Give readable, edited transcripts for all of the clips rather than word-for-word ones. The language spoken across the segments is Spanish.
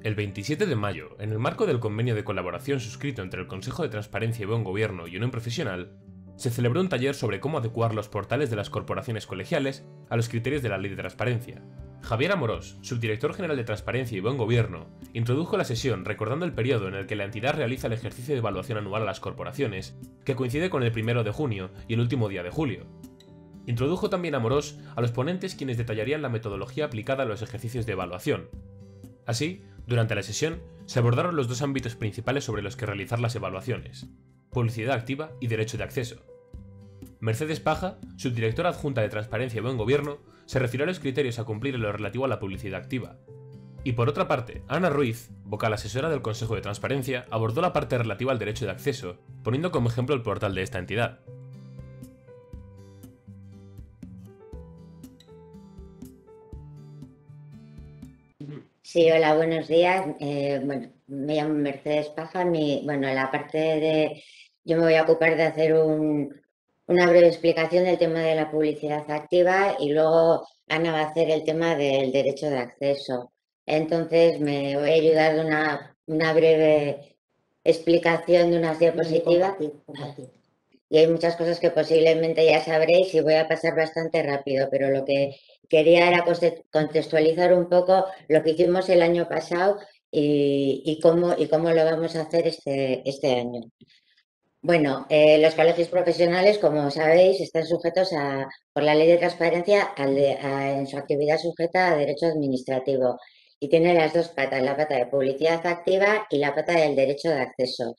El 27 de mayo, en el marco del convenio de colaboración suscrito entre el Consejo de Transparencia y Buen Gobierno y Unión Profesional, se celebró un taller sobre cómo adecuar los portales de las corporaciones colegiales a los criterios de la Ley de Transparencia. Javier Amorós, subdirector general de Transparencia y Buen Gobierno, introdujo la sesión recordando el periodo en el que la entidad realiza el ejercicio de evaluación anual a las corporaciones, que coincide con el 1 de junio y el último día de julio. Introdujo también Amorós a los ponentes, quienes detallarían la metodología aplicada a los ejercicios de evaluación. Así, durante la sesión, se abordaron los dos ámbitos principales sobre los que realizar las evaluaciones: publicidad activa y derecho de acceso. Mercedes Paja, subdirectora adjunta de Transparencia y Buen Gobierno, se refirió a los criterios a cumplir en lo relativo a la publicidad activa. Y por otra parte, Ana Ruiz, vocal asesora del Consejo de Transparencia, abordó la parte relativa al derecho de acceso, poniendo como ejemplo el portal de esta entidad. Sí, hola, buenos días. Me llamo Mercedes Paja. Yo me voy a ocupar de hacer una breve explicación del tema de la publicidad activa y luego Ana va a hacer el tema del derecho de acceso. Entonces, me voy a ayudar de una breve explicación de unas diapositivas. Y hay muchas cosas que posiblemente ya sabréis y voy a pasar bastante rápido, pero lo que quería era contextualizar un poco lo que hicimos el año pasado y cómo lo vamos a hacer este año. Bueno, los colegios profesionales, como sabéis, están sujetos por la Ley de Transparencia en su actividad sujeta a derecho administrativo y tiene las dos patas, la pata de publicidad activa y la pata del derecho de acceso.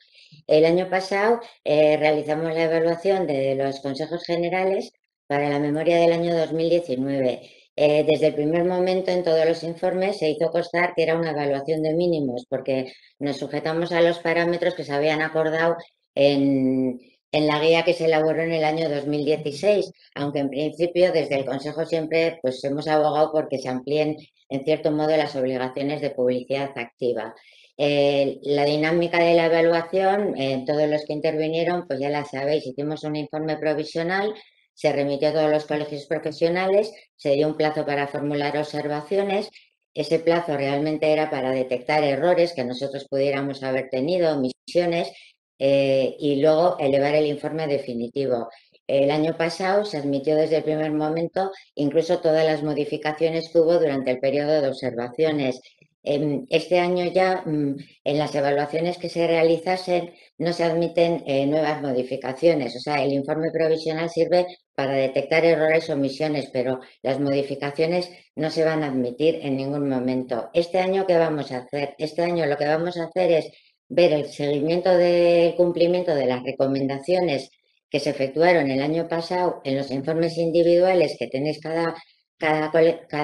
El año pasado realizamos la evaluación de los consejos generales para la memoria del año 2019. Desde el primer momento en todos los informes se hizo constar que era una evaluación de mínimos porque nos sujetamos a los parámetros que se habían acordado en la guía que se elaboró en el año 2016, aunque en principio desde el Consejo siempre pues, hemos abogado porque se amplíen en cierto modo las obligaciones de publicidad activa. La dinámica de la evaluación, todos los que intervinieron, pues ya la sabéis, hicimos un informe provisional, se remitió a todos los colegios profesionales, se dio un plazo para formular observaciones. Ese plazo realmente era para detectar errores que nosotros pudiéramos haber tenido, omisiones, y luego elevar el informe definitivo. El año pasado se admitió desde el primer momento incluso todas las modificaciones que hubo durante el periodo de observaciones. Este año ya en las evaluaciones que se realizasen no se admiten nuevas modificaciones, o sea, el informe provisional sirve para detectar errores o omisiones, pero las modificaciones no se van a admitir en ningún momento. Este año, ¿qué vamos a hacer? Este año lo que vamos a hacer es ver el seguimiento del cumplimiento de las recomendaciones que se efectuaron el año pasado en los informes individuales que tenéis cada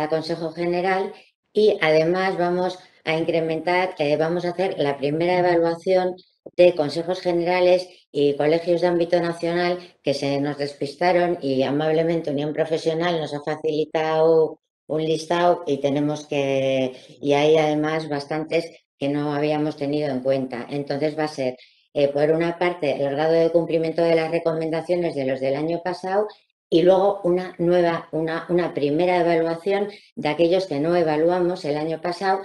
Consejo General y además vamos a incrementar, vamos a hacer la primera evaluación de consejos generales y colegios de ámbito nacional que se nos despistaron y amablemente Unión Profesional nos ha facilitado un listado y hay además bastantes que no habíamos tenido en cuenta. Entonces va a ser, por una parte, el grado de cumplimiento de las recomendaciones de los del año pasado y luego una primera evaluación de aquellos que no evaluamos el año pasado,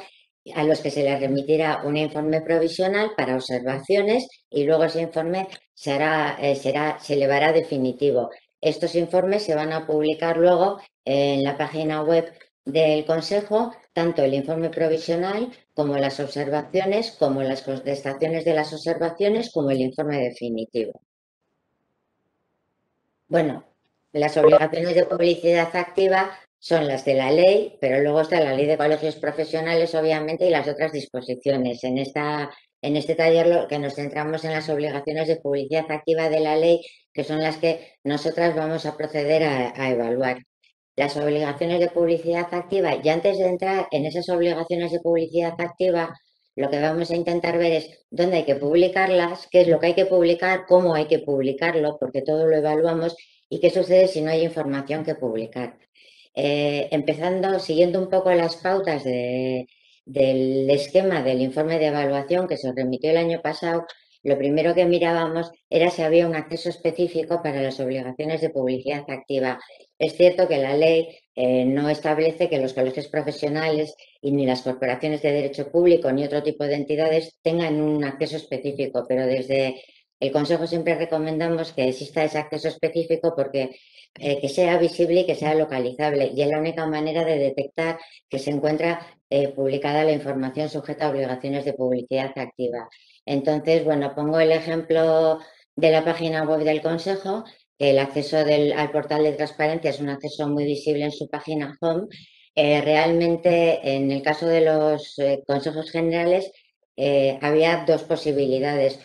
a los que se les remitirá un informe provisional para observaciones y luego ese informe se elevará definitivo. Estos informes se van a publicar luego en la página web del Consejo, tanto el informe provisional como las observaciones, como las contestaciones de las observaciones, como el informe definitivo. Bueno, las obligaciones de publicidad activa son las de la ley, pero luego está la ley de colegios profesionales, obviamente, y las otras disposiciones. En este taller lo que nos centramos en las obligaciones de publicidad activa de la ley, que son las que nosotras vamos a proceder a evaluar. Las obligaciones de publicidad activa, y antes de entrar en esas obligaciones de publicidad activa, lo que vamos a intentar ver es dónde hay que publicarlas, qué es lo que hay que publicar, cómo hay que publicarlo, porque todo lo evaluamos, y qué sucede si no hay información que publicar. Siguiendo un poco las pautas del esquema del informe de evaluación que se remitió el año pasado, lo primero que mirábamos era si había un acceso específico para las obligaciones de publicidad activa. Es cierto que la ley no establece que los colegios profesionales y ni las corporaciones de derecho público ni otro tipo de entidades tengan un acceso específico, pero desde el Consejo siempre recomendamos que exista ese acceso específico porque que sea visible y que sea localizable, y es la única manera de detectar que se encuentra publicada la información sujeta a obligaciones de publicidad activa. Entonces, bueno, pongo el ejemplo de la página web del Consejo, que el acceso al portal de transparencia es un acceso muy visible en su página home. Realmente, en el caso de los consejos generales, había dos posibilidades.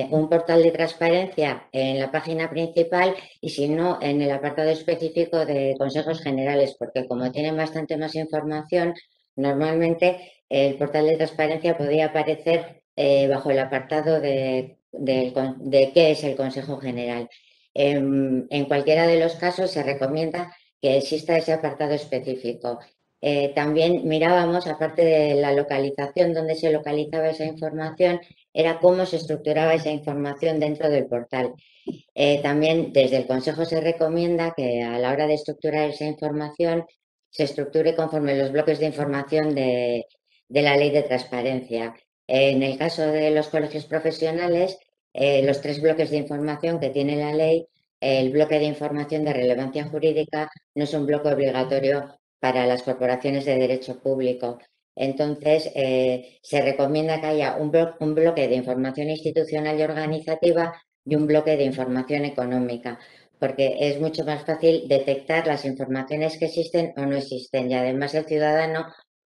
Un portal de transparencia en la página principal y si no en el apartado específico de consejos generales, porque como tienen bastante más información, normalmente el portal de transparencia podía aparecer bajo el apartado de qué es el Consejo General. En cualquiera de los casos se recomienda que exista ese apartado específico. También mirábamos, aparte de la localización, donde se localizaba esa información, era cómo se estructuraba esa información dentro del portal. También desde el Consejo se recomienda que a la hora de estructurar esa información se estructure conforme los bloques de información de la ley de transparencia. En el caso de los colegios profesionales, los tres bloques de información que tiene la ley, el bloque de información de relevancia jurídica no es un bloque obligatorio para las corporaciones de derecho público. Entonces, se recomienda que haya un bloque de información institucional y organizativa y un bloque de información económica, porque es mucho más fácil detectar las informaciones que existen o no existen y además el ciudadano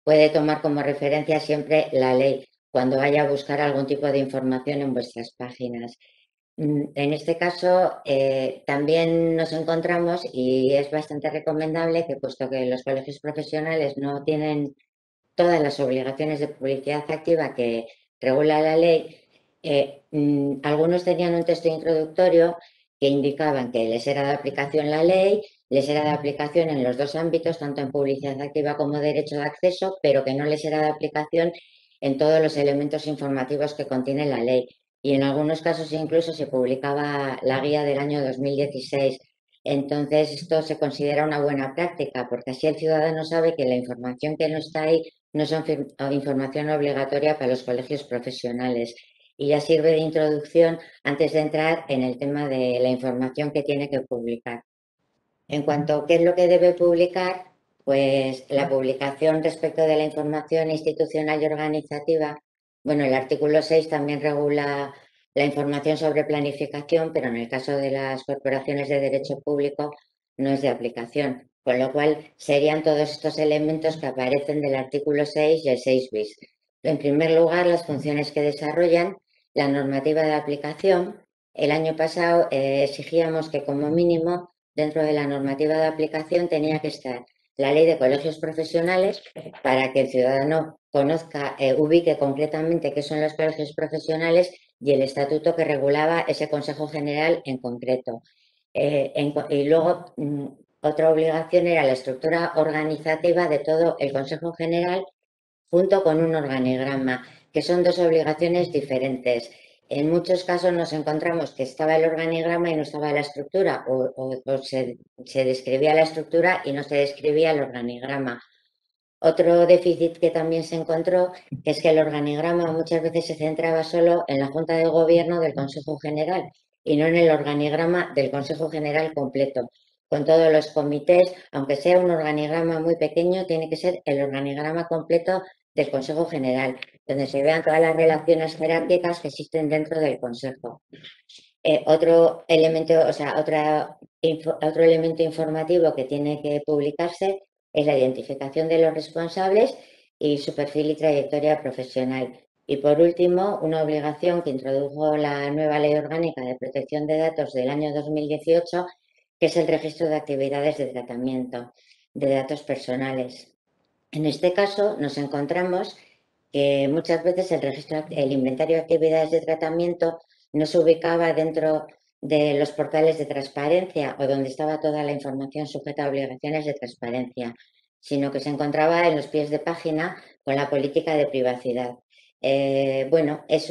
puede tomar como referencia siempre la ley cuando vaya a buscar algún tipo de información en vuestras páginas. En este caso, también nos encontramos y es bastante recomendable que, puesto que los colegios profesionales no tienen todas las obligaciones de publicidad activa que regula la ley, algunos tenían un texto introductorio que indicaban que les era de aplicación la ley, les era de aplicación en los dos ámbitos, tanto en publicidad activa como derecho de acceso, pero que no les era de aplicación en todos los elementos informativos que contiene la ley. Y en algunos casos incluso se publicaba la guía del año 2016. Entonces, esto se considera una buena práctica, porque así el ciudadano sabe que la información que no está ahí no son información obligatoria para los colegios profesionales y ya sirve de introducción antes de entrar en el tema de la información que tiene que publicar. En cuanto a qué es lo que debe publicar, pues la publicación respecto de la información institucional y organizativa, bueno, el artículo 6 también regula la información sobre planificación, pero en el caso de las corporaciones de derecho público no es de aplicación, con lo cual serían todos estos elementos que aparecen del artículo 6 y el 6 bis. En primer lugar, las funciones que desarrollan, la normativa de aplicación. El año pasado exigíamos que como mínimo dentro de la normativa de aplicación tenía que estar la ley de colegios profesionales para que el ciudadano conozca, ubique concretamente qué son los colegios profesionales y el estatuto que regulaba ese Consejo General en concreto. Y luego, otra obligación era la estructura organizativa de todo el Consejo General junto con un organigrama, que son dos obligaciones diferentes. En muchos casos nos encontramos que estaba el organigrama y no estaba la estructura, o se describía la estructura y no se describía el organigrama. Otro déficit que también se encontró es que el organigrama muchas veces se centraba solo en la Junta de Gobierno del Consejo General y no en el organigrama del Consejo General completo. Con todos los comités, aunque sea un organigrama muy pequeño, tiene que ser el organigrama completo del Consejo General, donde se vean todas las relaciones jerárquicas que existen dentro del Consejo. Otro elemento, o sea, otro elemento informativo que tiene que publicarse es la identificación de los responsables y su perfil y trayectoria profesional. Y por último, una obligación que introdujo la nueva Ley Orgánica de Protección de Datos del año 2018, que es el registro de actividades de tratamiento de datos personales. En este caso, nos encontramos que muchas veces el inventario de actividades de tratamiento no se ubicaba dentro de los portales de transparencia o donde estaba toda la información sujeta a obligaciones de transparencia, sino que se encontraba en los pies de página con la política de privacidad. bueno, es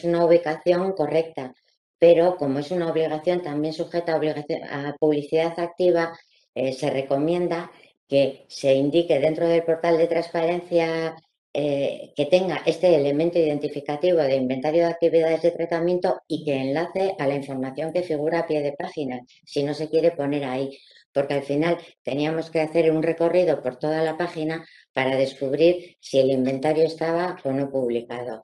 una ubicación correcta, pero como es una obligación también sujeta a publicidad activa, se recomienda que se indique dentro del portal de transparencia que tenga este elemento identificativo de inventario de actividades de tratamiento y que enlace a la información que figura a pie de página, si no se quiere poner ahí, porque al final teníamos que hacer un recorrido por toda la página para descubrir si el inventario estaba o no publicado.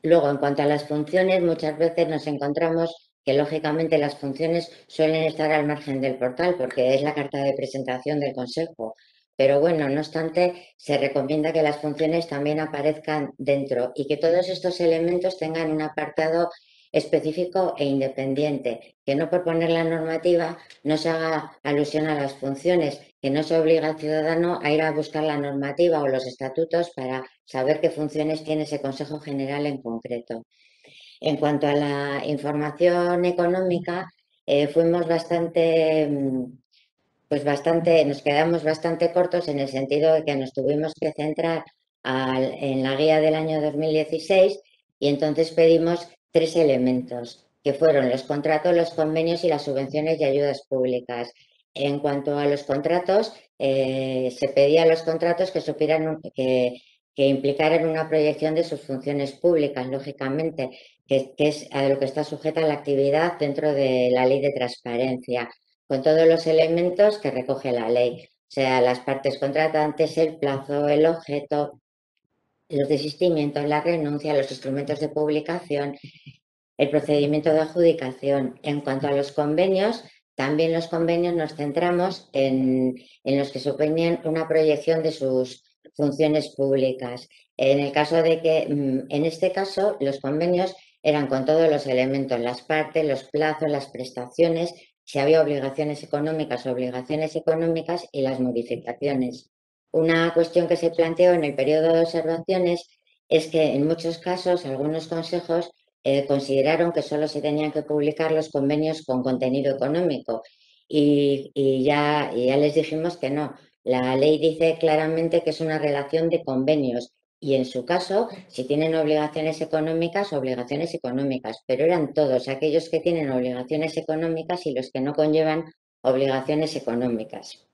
Luego, en cuanto a las funciones, muchas veces nos encontramos que lógicamente las funciones suelen estar al margen del portal porque es la carta de presentación del consejo. Pero bueno, no obstante, se recomienda que las funciones también aparezcan dentro y que todos estos elementos tengan un apartado específico e independiente, que no por poner la normativa no se haga alusión a las funciones, que no se obliga al ciudadano a ir a buscar la normativa o los estatutos para saber qué funciones tiene ese Consejo General en concreto. En cuanto a la información económica, fuimos nos quedamos bastante cortos en el sentido de que nos tuvimos que centrar en la guía del año 2016 y entonces pedimos tres elementos, que fueron los contratos, los convenios y las subvenciones y ayudas públicas. En cuanto a los contratos, se pedía a los contratos que que implicaran una proyección de sus funciones públicas, lógicamente, que es a lo que está sujeta la actividad dentro de la ley de transparencia con todos los elementos que recoge la ley, o sea, las partes contratantes, el plazo, el objeto, los desistimientos, la renuncia, los instrumentos de publicación, el procedimiento de adjudicación. En cuanto a los convenios, también los convenios nos centramos en los que suponían una proyección de sus funciones públicas. En el caso de que, en este caso, los convenios eran con todos los elementos, las partes, los plazos, las prestaciones, si había obligaciones económicas y las modificaciones. Una cuestión que se planteó en el periodo de observaciones es que en muchos casos algunos consejos consideraron que solo se tenían que publicar los convenios con contenido económico y ya les dijimos que no. La ley dice claramente que es una relación de convenios y en su caso, si tienen obligaciones económicas, pero eran todos aquellos que tienen obligaciones económicas y los que no conllevan obligaciones económicas.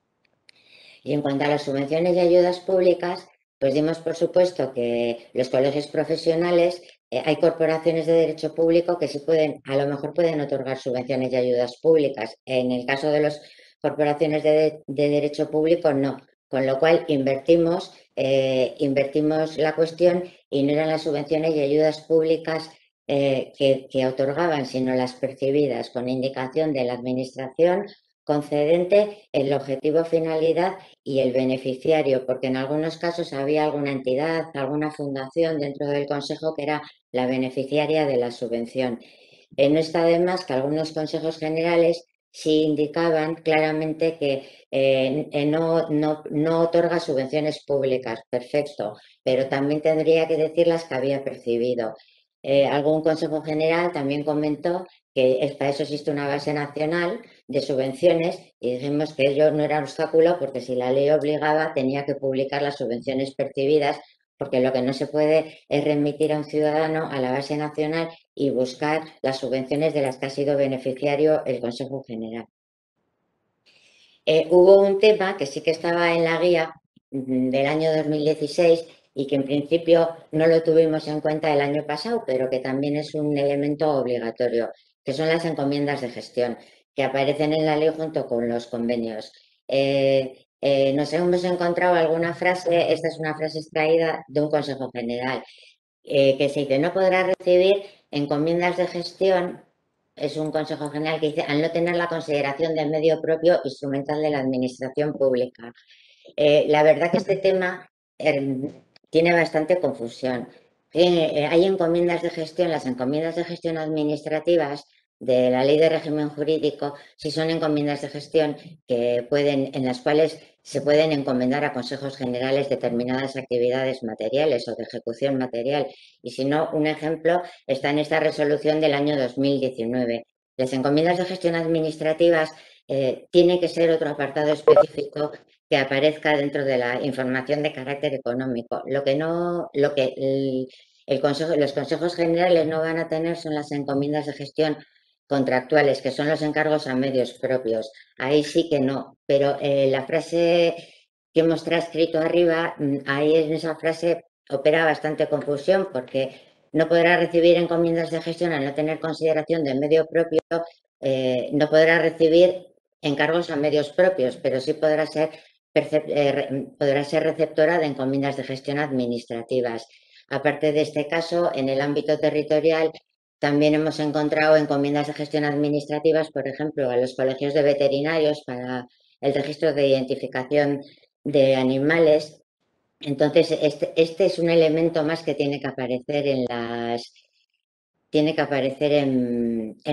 Y en cuanto a las subvenciones y ayudas públicas, pues dimos por supuesto que los colegios profesionales, hay corporaciones de derecho público que sí pueden, a lo mejor pueden otorgar subvenciones y ayudas públicas. En el caso de las corporaciones de derecho público, no. Con lo cual invertimos la cuestión y no eran las subvenciones y ayudas públicas que otorgaban, sino las percibidas con indicación de la administración concedente, el objetivo finalidad y el beneficiario, porque en algunos casos había alguna entidad, alguna fundación dentro del Consejo que era la beneficiaria de la subvención. No está de más que algunos consejos generales sí indicaban claramente que no otorga subvenciones públicas, perfecto, pero también tendría que decir las que había percibido. Algún consejo general también comentó que para eso existe una base nacional de subvenciones y dijimos que ello no era obstáculo porque si la ley obligaba tenía que publicar las subvenciones percibidas porque lo que no se puede es remitir a un ciudadano a la base nacional y buscar las subvenciones de las que ha sido beneficiario el Consejo General. Hubo un tema que sí que estaba en la guía del año 2016 y que en principio no lo tuvimos en cuenta el año pasado, pero que también es un elemento obligatorio, que son las encomiendas de gestión, que aparecen en la ley junto con los convenios. Nos hemos encontrado alguna frase, esta es una frase extraída de un Consejo General, que se dice, no podrá recibir encomiendas de gestión, es un consejo general que dice, al no tener la consideración del medio propio instrumental de la administración pública. La verdad que este tema tiene bastante confusión. Hay encomiendas de gestión, las encomiendas de gestión administrativas de la Ley de Régimen Jurídico, si son encomiendas de gestión en las cuales se pueden encomendar a consejos generales determinadas actividades materiales o de ejecución material. Y si no, un ejemplo está en esta resolución del año 2019. Las encomiendas de gestión administrativas tiene que ser otro apartado específico que aparezca dentro de la información de carácter económico. Lo que no, lo que el consejo, los consejos generales no van a tener son las encomiendas de gestión contractuales, que son los encargos a medios propios. Ahí sí que no, pero la frase que hemos transcrito arriba, ahí en esa frase opera bastante confusión porque no podrá recibir encomiendas de gestión al no tener consideración de medio propio, no podrá recibir encargos a medios propios, pero sí podrá ser receptora de encomiendas de gestión administrativas. Aparte de este caso, en el ámbito territorial también hemos encontrado encomiendas de gestión administrativas, por ejemplo, a los colegios de veterinarios para el registro de identificación de animales. Entonces, este es un elemento más que tiene que aparecer en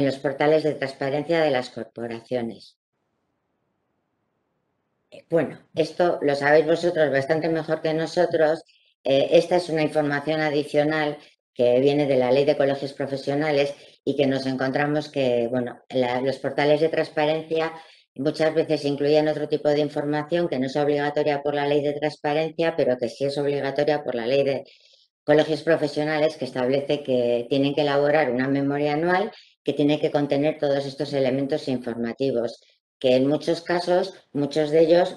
los portales de transparencia de las corporaciones. Bueno, esto lo sabéis vosotros bastante mejor que nosotros. Esta es una información adicional que viene de la Ley de Colegios Profesionales y que nos encontramos que, bueno, los portales de transparencia muchas veces incluyen otro tipo de información que no es obligatoria por la Ley de Transparencia, pero que sí es obligatoria por la Ley de Colegios Profesionales, que establece que tienen que elaborar una memoria anual que tiene que contener todos estos elementos informativos, que en muchos casos, muchos de ellos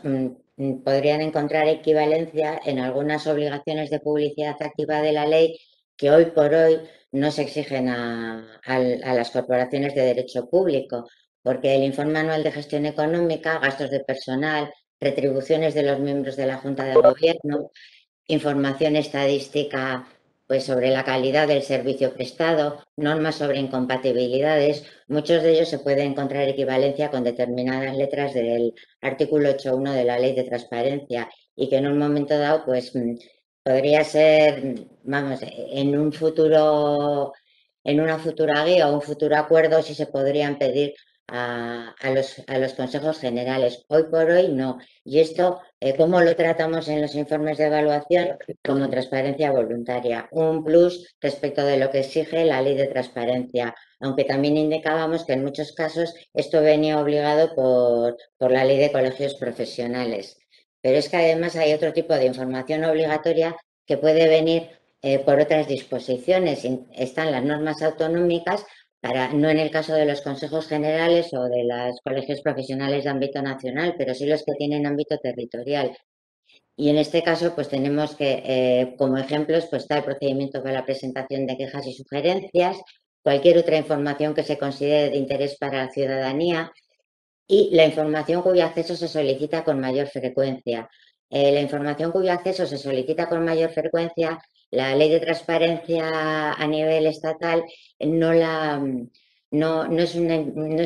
podrían encontrar equivalencia en algunas obligaciones de publicidad activa de la ley que hoy por hoy no se exigen a las corporaciones de derecho público, porque el informe anual de gestión económica, gastos de personal, retribuciones de los miembros de la Junta de Gobierno, información estadística pues sobre la calidad del servicio prestado, normas sobre incompatibilidades, muchos de ellos se puede encontrar equivalencia con determinadas letras del artículo 8.1 de la Ley de Transparencia y que en un momento dado pues podría ser, vamos, en una futura guía o un futuro acuerdo si se podrían pedir a los consejos generales. Hoy por hoy no. Y esto, ¿cómo lo tratamos en los informes de evaluación? Como transparencia voluntaria. Un plus respecto de lo que exige la ley de transparencia. Aunque también indicábamos que en muchos casos esto venía obligado por la ley de colegios profesionales. Pero es que además hay otro tipo de información obligatoria que puede venir por otras disposiciones. Están las normas autonómicas no en el caso de los consejos generales o de los colegios profesionales de ámbito nacional, pero sí los que tienen ámbito territorial. Y en este caso, pues tenemos que, como ejemplos, pues está el procedimiento para la presentación de quejas y sugerencias, cualquier otra información que se considere de interés para la ciudadanía y la información cuyo acceso se solicita con mayor frecuencia. La información cuyo acceso se solicita con mayor frecuencia, la ley de transparencia a nivel estatal no es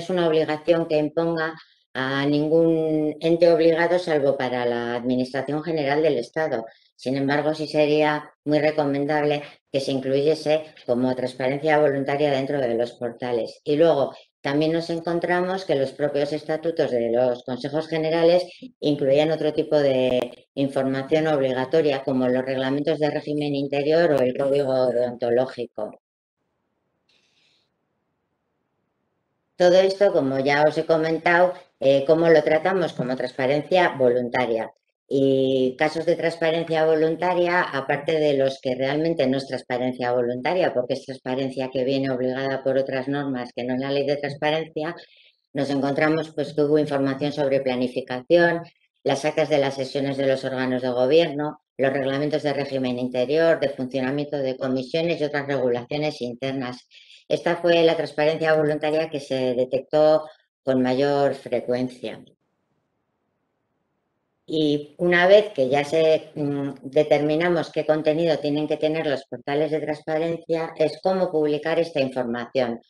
una obligación que imponga a ningún ente obligado salvo para la Administración General del Estado. Sin embargo, sí sería muy recomendable que se incluyese como transparencia voluntaria dentro de los portales. Y luego, también nos encontramos que los propios estatutos de los consejos generales incluían otro tipo de información obligatoria, como los reglamentos de régimen interior o el código deontológico. Todo esto, como ya os he comentado, ¿cómo lo tratamos? Como transparencia voluntaria. Y casos de transparencia voluntaria, aparte de los que realmente no es transparencia voluntaria, porque es transparencia que viene obligada por otras normas que no es la ley de transparencia, nos encontramos pues, que hubo información sobre planificación, las actas de las sesiones de los órganos de gobierno, los reglamentos de régimen interior, de funcionamiento de comisiones y otras regulaciones internas. Esta fue la transparencia voluntaria que se detectó con mayor frecuencia. Y una vez que ya determinamos qué contenido tienen que tener los portales de transparencia, es cómo publicar esta información.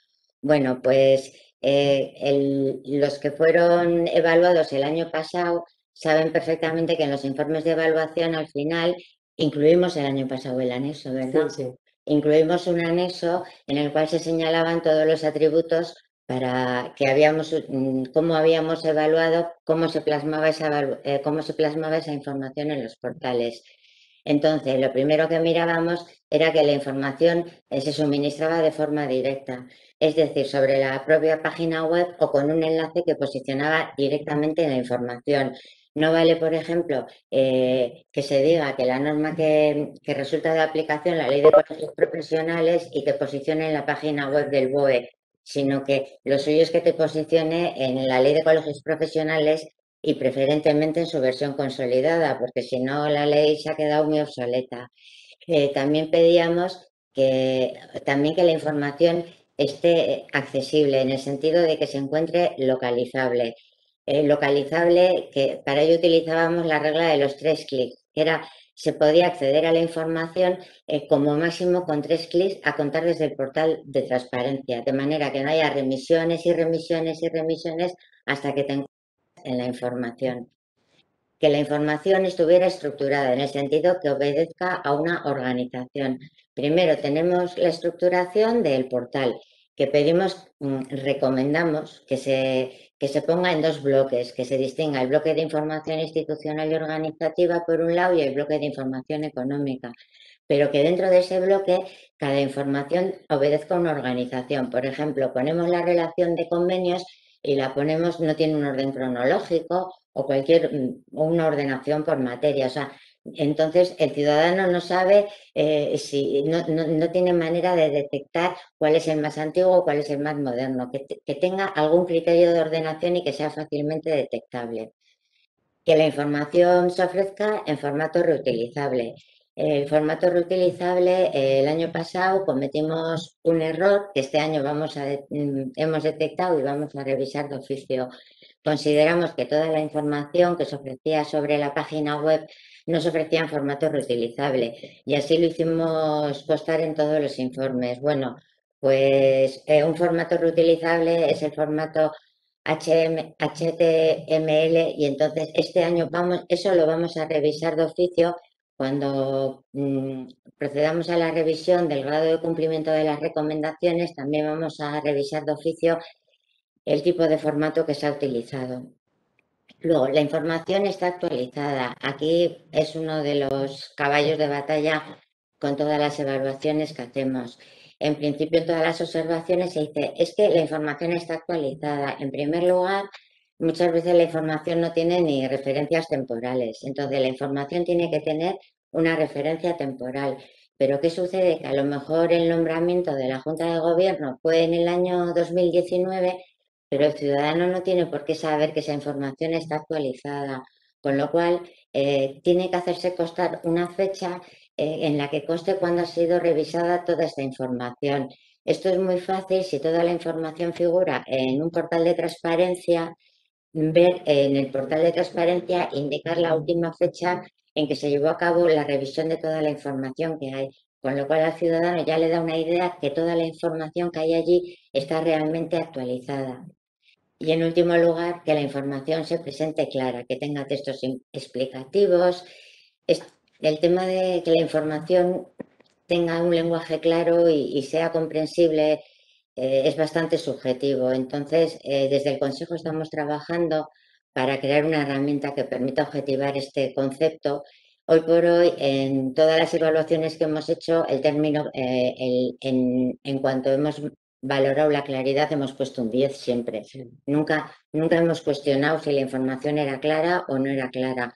Bueno, pues los que fueron evaluados el año pasado saben perfectamente que en los informes de evaluación al final incluimos el año pasado el anexo, ¿verdad? Sí, sí. Incluimos un anexo en el cual se señalaban todos los atributos para que cómo habíamos evaluado cómo se plasmaba esa información en los portales. Entonces, lo primero que mirábamos era que la información se suministraba de forma directa, es decir, sobre la propia página web o con un enlace que posicionaba directamente la información. No vale, por ejemplo, que se diga que la norma que resulta de aplicación, la ley de colegios profesionales, y te posicione en la página web del BOE, sino que lo suyo es que te posicione en la ley de colegios profesionales y preferentemente en su versión consolidada, porque si no la ley se ha quedado muy obsoleta. También pedíamos también que la información esté accesible, en el sentido de que se encuentre localizable. Localizable, que para ello utilizábamos la regla de los 3 clics, que era, se podía acceder a la información como máximo con 3 clics a contar desde el portal de transparencia, de manera que no haya remisiones y remisiones y remisiones hasta que te encuentres en la información. Que la información estuviera estructurada en el sentido que obedezca a una organización. Primero tenemos la estructuración del portal, que pedimos, recomendamos que se ponga en 2 bloques, que se distinga el bloque de información institucional y organizativa por un lado y el bloque de información económica, pero que dentro de ese bloque cada información obedezca a una organización. Por ejemplo, ponemos la relación de convenios y la ponemos, no tiene un orden cronológico o una ordenación por materia. O sea, entonces el ciudadano no sabe si no tiene manera de detectar cuál es el más antiguo o cuál es el más moderno, que tenga algún criterio de ordenación y que sea fácilmente detectable. Que la información se ofrezca en formato reutilizable. El formato reutilizable, el año pasado cometimos un error que este año hemos detectado y vamos a revisar de oficio. Consideramos que toda la información que se ofrecía sobre la página web no se ofrecía en formato reutilizable, y así lo hicimos constar en todos los informes. Bueno, pues un formato reutilizable es el formato HTML, y entonces este año eso lo vamos a revisar de oficio cuando procedamos a la revisión del grado de cumplimiento de las recomendaciones. También vamos a revisar de oficio el tipo de formato que se ha utilizado. Luego, la información está actualizada. Aquí es uno de los caballos de batalla con todas las evaluaciones que hacemos. En principio, en todas las observaciones se dice, es que la información está actualizada. En primer lugar, muchas veces la información no tiene ni referencias temporales. Entonces, la información tiene que tener una referencia temporal. Pero ¿qué sucede? Que a lo mejor el nombramiento de la Junta de Gobierno fue en el año 2019, pero el ciudadano no tiene por qué saber que esa información está actualizada, con lo cual tiene que hacerse constar una fecha en la que conste cuándo ha sido revisada toda esta información. Esto es muy fácil si toda la información figura en un portal de transparencia, ver en el portal de transparencia, indicar la última fecha en que se llevó a cabo la revisión de toda la información que hay, con lo cual al ciudadano ya le da una idea que toda la información que hay allí está realmente actualizada. Y en último lugar, que la información se presente clara, que tenga textos explicativos. El tema de que la información tenga un lenguaje claro y sea comprensible es bastante subjetivo. Entonces, desde el Consejo estamos trabajando para crear una herramienta que permita objetivar este concepto. Hoy por hoy, en todas las evaluaciones que hemos hecho, el término, en cuanto hemos valorado la claridad, hemos puesto un 10 siempre. Nunca hemos cuestionado si la información era clara o no era clara.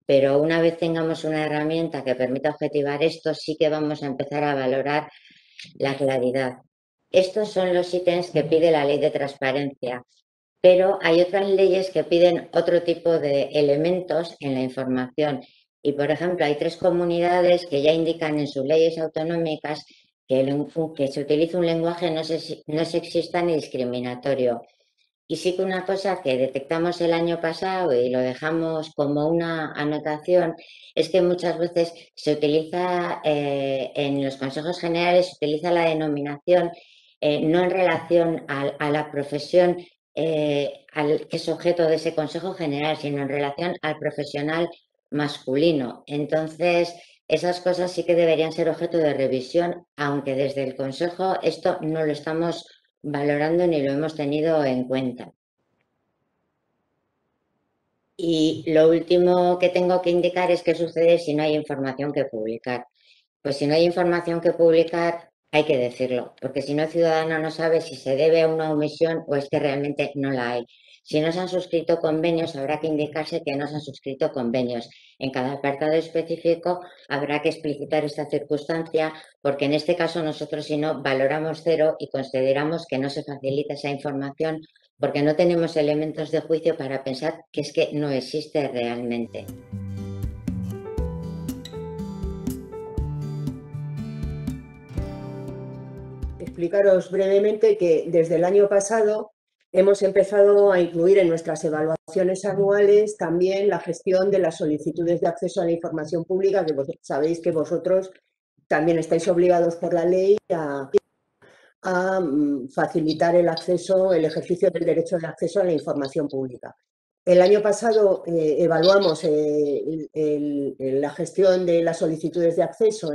Pero una vez tengamos una herramienta que permita objetivar esto, sí que vamos a empezar a valorar la claridad. Estos son los ítems que pide la ley de transparencia, pero hay otras leyes que piden otro tipo de elementos en la información. Y, por ejemplo, hay 3 comunidades que ya indican en sus leyes autonómicas que se utilice un lenguaje no sexista ni discriminatorio. Y sí que una cosa que detectamos el año pasado y lo dejamos como una anotación es que muchas veces se utiliza en los consejos generales, se utiliza la denominación no en relación a la profesión que es objeto de ese consejo general, sino en relación al profesional masculino. Entonces, esas cosas sí que deberían ser objeto de revisión, aunque desde el consejo esto no lo estamos valorando ni lo hemos tenido en cuenta. Y lo último que tengo que indicar es qué sucede si no hay información que publicar. Pues si no hay información que publicar, hay que decirlo, porque si no el ciudadano no sabe si se debe a una omisión o es que realmente no la hay. Si no se han suscrito convenios, habrá que indicarse que no se han suscrito convenios. En cada apartado específico habrá que explicitar esta circunstancia, porque en este caso nosotros, si no, valoramos cero y consideramos que no se facilita esa información porque no tenemos elementos de juicio para pensar que es que no existe realmente. Explicaros brevemente que desde el año pasado hemos empezado a incluir en nuestras evaluaciones anuales también la gestión de las solicitudes de acceso a la información pública, que sabéis que vosotros también estáis obligados por la ley a facilitar el acceso, el ejercicio del derecho de acceso a la información pública. El año pasado evaluamos la gestión de las solicitudes de acceso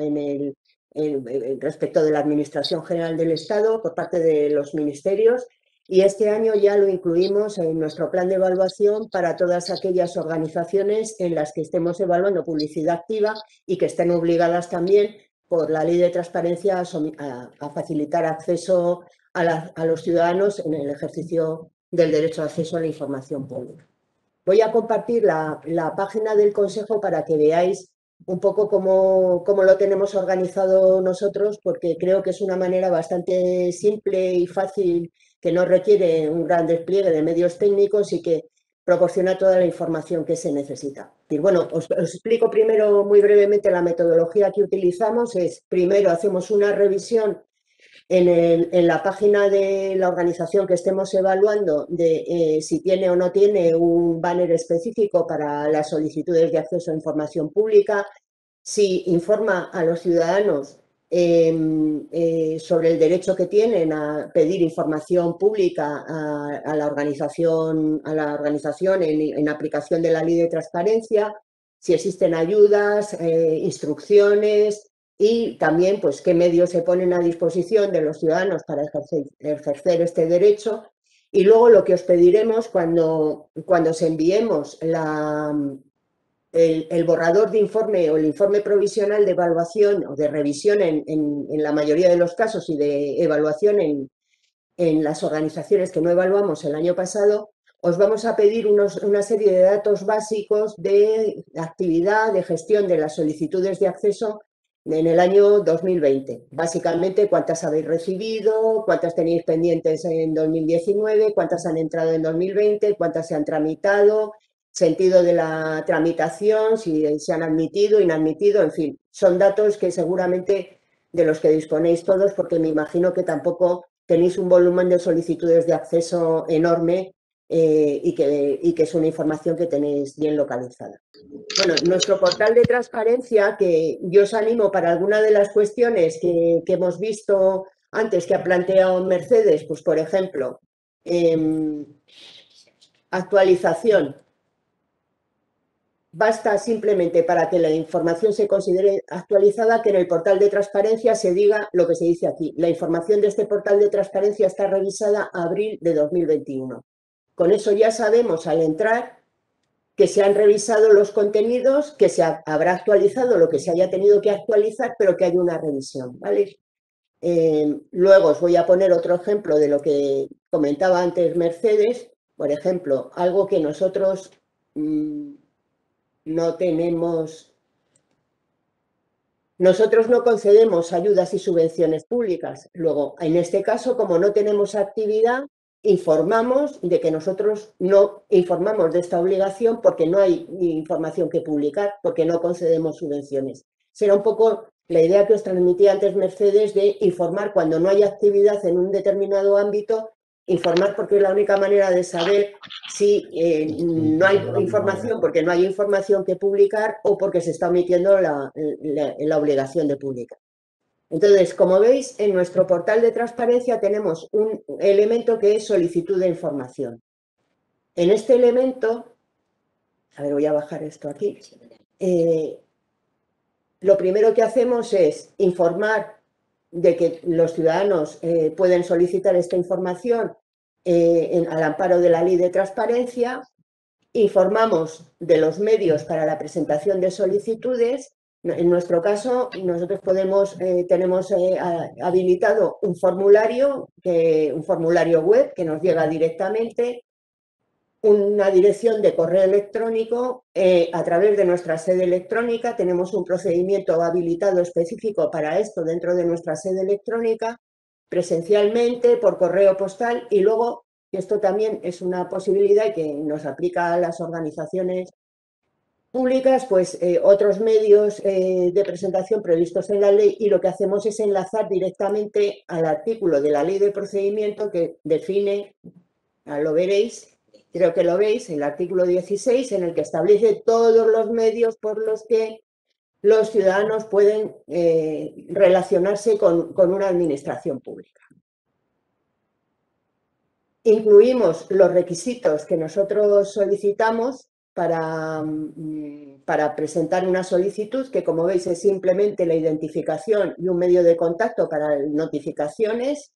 respecto de la Administración General del Estado por parte de los ministerios y este año ya lo incluimos en nuestro plan de evaluación para todas aquellas organizaciones en las que estemos evaluando publicidad activa y que estén obligadas también por la Ley de Transparencia a facilitar acceso a los ciudadanos en el ejercicio del derecho de acceso a la información pública. Voy a compartir la página del Consejo para que veáis un poco cómo lo tenemos organizado nosotros, porque creo que es una manera bastante simple y fácil, que no requiere un gran despliegue de medios técnicos y que proporciona toda la información que se necesita. Y bueno, os explico primero muy brevemente la metodología que utilizamos. Primero hacemos una revisión en la página de la organización que estemos evaluando de si tiene o no tiene un banner específico para las solicitudes de acceso a información pública, si informa a los ciudadanos sobre el derecho que tienen a pedir información pública a la organización en aplicación de la Ley de Transparencia, si existen ayudas, instrucciones y también pues qué medios se ponen a disposición de los ciudadanos para ejercer este derecho. Y luego lo que os pediremos cuando os enviemos el borrador de informe o el informe provisional de evaluación o de revisión en la mayoría de los casos y de evaluación en las organizaciones que no evaluamos el año pasado, os vamos a pedir una serie de datos básicos de actividad, de gestión de las solicitudes de acceso en el año 2020. Básicamente, cuántas habéis recibido, cuántas tenéis pendientes en 2019, cuántas han entrado en 2020, cuántas se han tramitado, sentido de la tramitación, si se han admitido, inadmitido, en fin. Son datos que seguramente de los que disponéis todos, porque me imagino que tampoco tenéis un volumen de solicitudes de acceso enorme y que es una información que tenéis bien localizada. Bueno, nuestro portal de transparencia, que yo os animo para alguna de las cuestiones que hemos visto antes que ha planteado Mercedes, pues por ejemplo, actualización. Basta simplemente para que la información se considere actualizada que en el portal de transparencia se diga lo que se dice aquí. La información de este portal de transparencia está revisada a abril de 2021. Con eso ya sabemos al entrar que se han revisado los contenidos, que se habrá actualizado lo que se haya tenido que actualizar, pero que hay una revisión, ¿vale? Luego os voy a poner otro ejemplo de lo que comentaba antes Mercedes. Por ejemplo, algo que nosotros no tenemos. Nosotros no concedemos ayudas y subvenciones públicas. Luego, en este caso, como no tenemos actividad, informamos de que nosotros no informamos de esta obligación porque no hay información que publicar, porque no concedemos subvenciones. Será un poco la idea que os transmití antes Mercedes de informar cuando no hay actividad en un determinado ámbito, informar porque es la única manera de saber si no hay información porque no hay información que publicar o porque se está omitiendo la obligación de publicar. Entonces, como veis, en nuestro portal de transparencia tenemos un elemento que es solicitud de información. En este elemento, a ver, voy a bajar esto aquí, lo primero que hacemos es informar de que los ciudadanos pueden solicitar esta información al amparo de la Ley de Transparencia. informamos de los medios para la presentación de solicitudes. En nuestro caso, nosotros tenemos habilitado un formulario web que nos llega directamente, una dirección de correo electrónico. A través de nuestra sede electrónica tenemos un procedimiento habilitado específico para esto dentro de nuestra sede electrónica, presencialmente, por correo postal, y luego, esto también es una posibilidad que nos aplica a las organizaciones públicas, pues otros medios de presentación previstos en la ley, y lo que hacemos es enlazar directamente al artículo de la ley de procedimiento que define, lo veréis, creo que lo veis, el artículo 16, en el que establece todos los medios por los que los ciudadanos pueden relacionarse con una administración pública. Incluimos los requisitos que nosotros solicitamos para presentar una solicitud, que como veis es simplemente la identificación y un medio de contacto para notificaciones.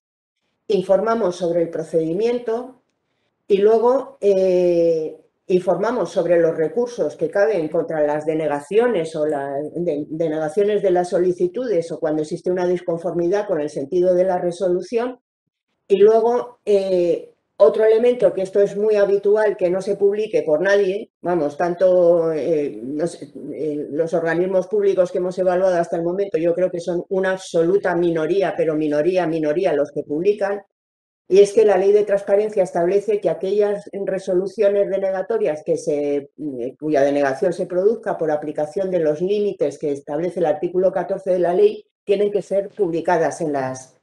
Informamos sobre el procedimiento y luego informamos sobre los recursos que caben contra las denegaciones o las denegaciones de las solicitudes, o cuando existe una disconformidad con el sentido de la resolución. Y luego, otro elemento, que esto es muy habitual que no se publique por nadie, vamos, tanto los organismos públicos que hemos evaluado hasta el momento, yo creo que son una absoluta minoría, pero minoría los que publican, y es que la Ley de Transparencia establece que aquellas resoluciones denegatorias cuya denegación se produzca por aplicación de los límites que establece el artículo 14 de la ley, tienen que ser publicadas en las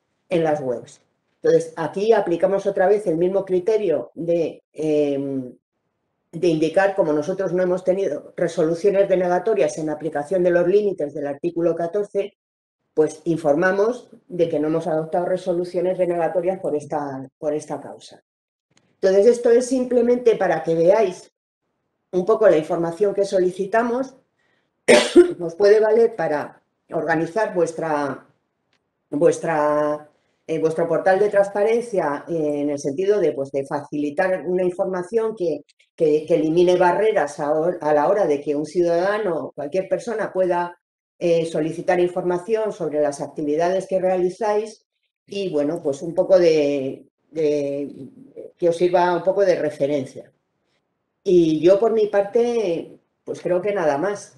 webs. Entonces, aquí aplicamos otra vez el mismo criterio de indicar, como nosotros no hemos tenido resoluciones denegatorias en aplicación de los límites del artículo 14, pues informamos de que no hemos adoptado resoluciones denegatorias por esta causa. Entonces, esto es simplemente para que veáis un poco la información que solicitamos. Nos puede valer para organizar vuestro portal de transparencia, en el sentido de facilitar una información que elimine barreras a la hora de que un ciudadano, cualquier persona, pueda solicitar información sobre las actividades que realizáis, y bueno, pues un poco que os sirva un poco de referencia. Y yo por mi parte, pues creo que nada más.